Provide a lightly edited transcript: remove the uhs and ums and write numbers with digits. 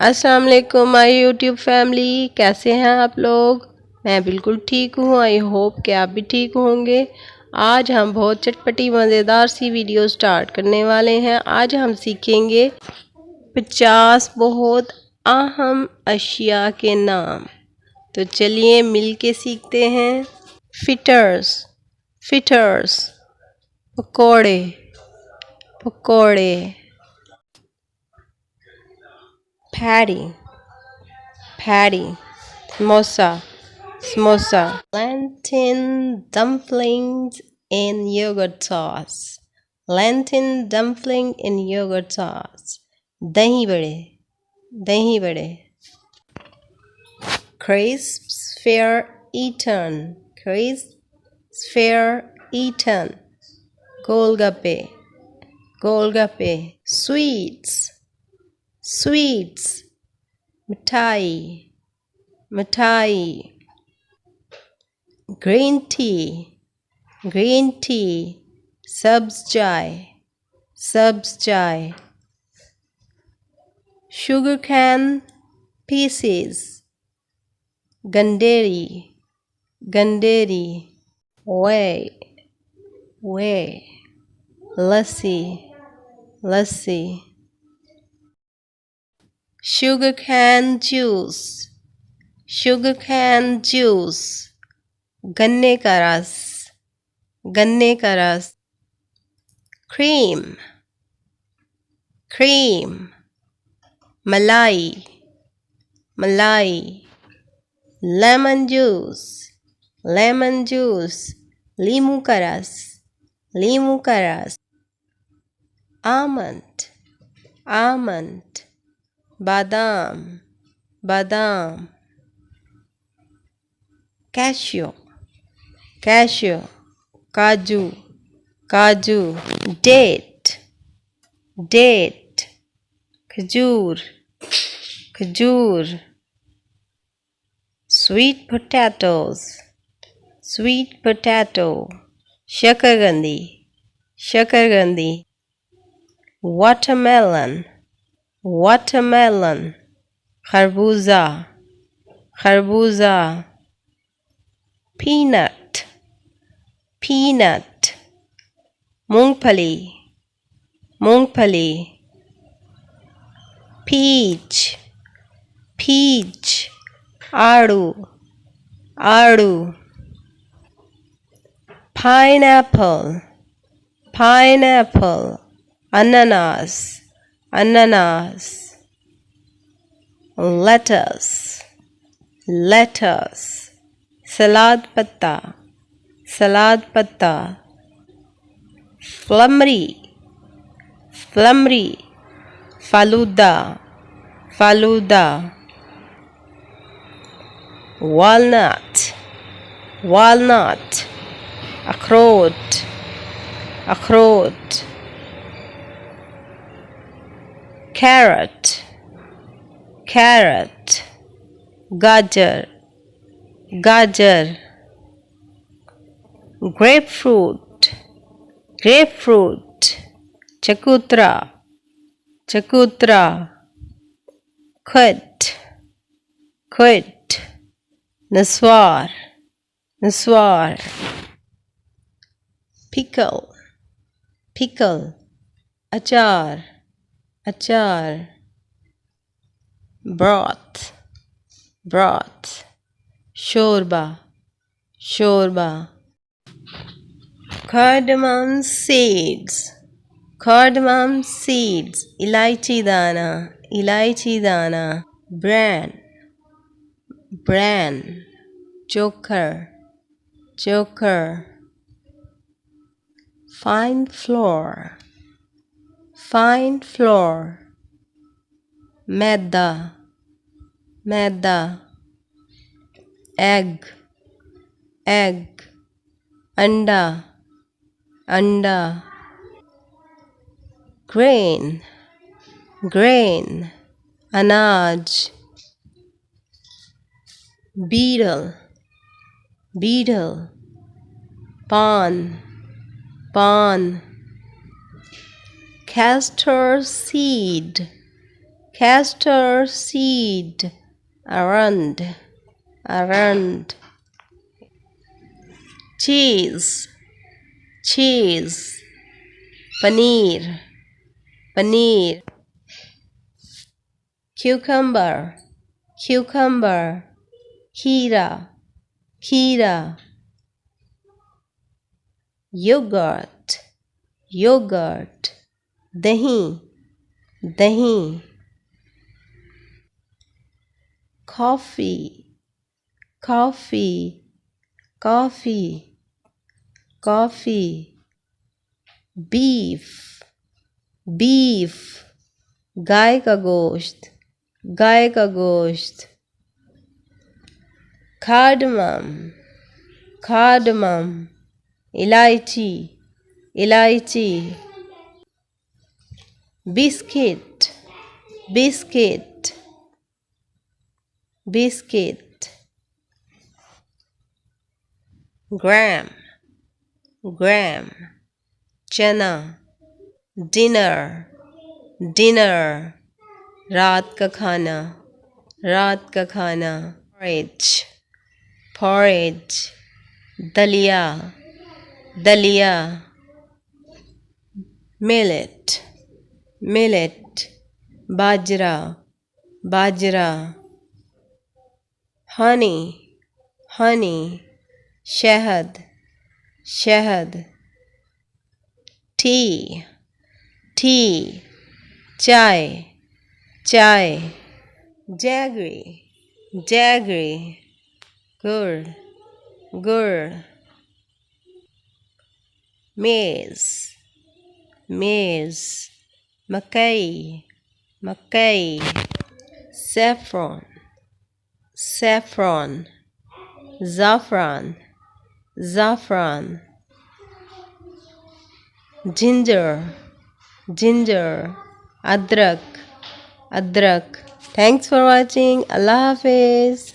अस्सलाम वालेकुम my YouTube family, कैसे हैं आप लोग। मैं बिल्कुल ठीक हूँ। आई होप कि आप भी ठीक होंगे। आज हम बहुत चटपटी मज़ेदार सी वीडियो स्टार्ट करने वाले हैं। आज हम सीखेंगे 50 बहुत अहम अशिया के नाम। तो चलिए मिल के सीखते हैं। Fitters fritters pakode pakode. Patty patty, samosa, samosa. Plantain dumplings in yogurt sauce. Plantain dumpling in yogurt sauce. दही बड़े, दही बड़े. Crisps fair eaten, crisps fair eaten. गोलगप्पे, गोलगप्पे. Sweets, sweets. मिठाई, मिठाई. Green tea, green tea. सब्ज चाय, सब्ज चाय. Sugar cane pieces. गंडेरी, गंडेरी. Whey, whey. Lassi, lassi. Sugar cane juice, sugar cane juice. गन्ने का रस, गन्ने का रस. Cream, cream. मलाई, मलाई. Lemon juice, lemon juice. लीमू का रस, लीमू का रस. Almond, almond. बादाम, बादाम. Cashew, cashew. काजू, काजू. Date, date. खजूर, खजूर. Sweet potatoes, sweet potato. शकरकंदी, शकरकंदी. Watermelon, watermelon. खरबूजा, खरबूजा. peanut, peanut. मूंगफली, मूंगफली. peach, peach. आड़ू, आड़ू. pineapple, pineapple. अनानास, अनानास. lettuce, lettuce. सलाद पत्ता, सलाद पत्ता. फ्लमरी, फ्लमरी. फालूदा, फालूदा. walnut, walnut. अखरोट, अखरोट. carrot, carrot. गाजर, गाजर. grapefruit, grapefruit. चकूतरा, चकूतरा. खट, खट. नस्वार, नस्वार. pickle, pickle. अचार, अचार. broth, broth. शोरबा, शोरबा. cardamom seeds, cardamom seeds. इलायची दाना, इलायची दाना. bran, bran. choker, choker. fine flour, fine flour. मैदा, मैदा. egg, egg. अंडा, अंडा. grain, grain. अनाज. beetle, beetle. पान, पान. castor seed, castor seed, around, cheese, paneer, cucumber, खीरा, yogurt, दही, coffee, beef, गाय का गोश्त, cardamom, इलायची, biscuit, gram, चना, dinner, रात का खाना, porridge, दलिया, millet, बाजरा, honey, शहद, tea, चाय, jaggery, गुड़, maize, मकई, saffron, za'fran, ginger, ادرک. Thanks for watching. Allah Hafiz.